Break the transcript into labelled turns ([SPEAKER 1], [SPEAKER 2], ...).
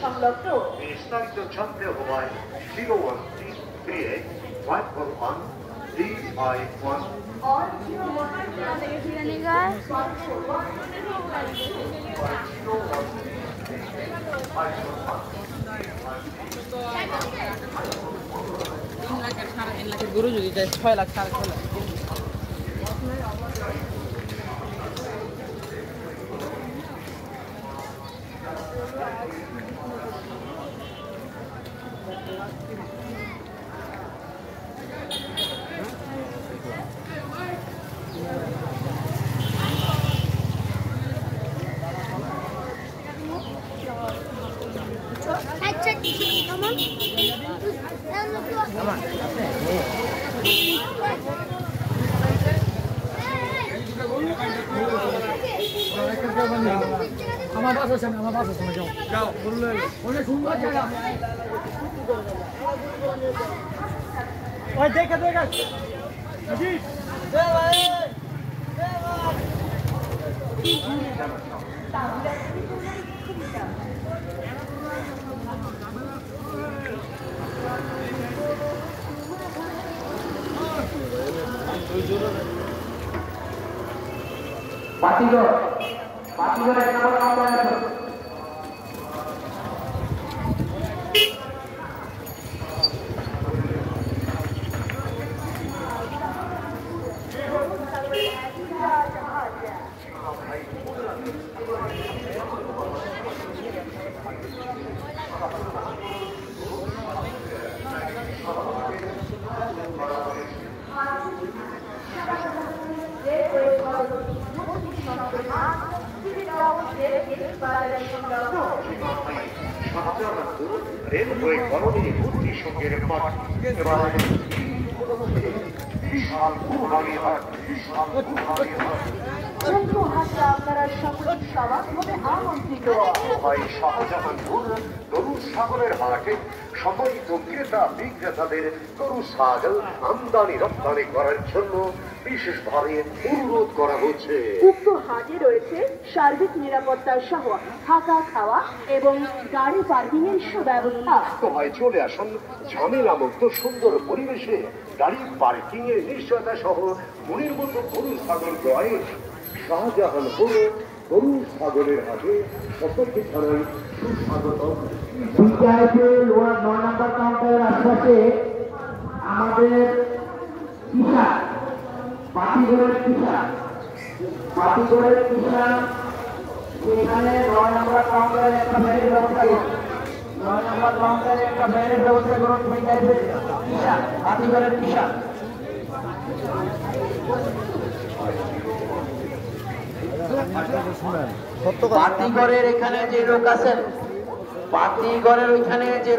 [SPEAKER 1] সংলগ্ন
[SPEAKER 2] বিস্তারিত জানতে হওয়ায় 01338 DI1
[SPEAKER 3] 3 লাখের গরু যদি যায় 6 লাখ 6.5 লাখ।
[SPEAKER 4] আমার বাস আছে যাও বললে অনেক সুন্দর জায়গা ওই দেখে অজিত দে ভাই
[SPEAKER 5] বাতিঘর এক নম্বর কাউন্টারে আছে।
[SPEAKER 2] রেলওয়ে কলোনি ভর্তি সঙ্গের মাঠ বিশাল কুড়ালিহাট
[SPEAKER 1] আপনারা সকল সভাভাবে আমন্ত্রিত।
[SPEAKER 2] ভাই শাহজাহানপুর গরু ছাগলের হাটে সম্মানিত ক্রেতা বিক্রেতাদের গরু ছাগল আমদানি রপ্তানি করার জন্য বিশেষভাবে অনুরোধ করা হচ্ছে।
[SPEAKER 1] উক্ত হাটে রয়েছে সার্বিক নিরাপত্তা সহ থাকা খাওয়া এবং গাড়ি পার্কিং এর সুব্যবস্থা।
[SPEAKER 2] তো ভাই চলে আসুন ঝামেলা মুক্ত সুন্দর পরিবেশে গাড়ি পার্কিং এর নিশ্চয়তা সহ মনের মতো গরু ছাগল ক্রয়ে শাহজাহানপুর গরু ছাগলের হাটে সকলকে জানাই সুস্বাগত।
[SPEAKER 5] লোয়ার 9 নম্বর কাউন্টারের আশপাশে আমাদের কিষান পাতিগড়ের কিষান সেখানে 9 নম্বর কাউন্টারে একটা ভ্যানের ব্যবস্থা করুন। 9 নম্বর কাউন্টারে একটা ভ্যানের ব্যবস্থা করুন। কিষান পাতিগড়ের কিষান পাতিগড়ের এখানে যে লোক আছেন, পাতিগড়ের ওইখানে যে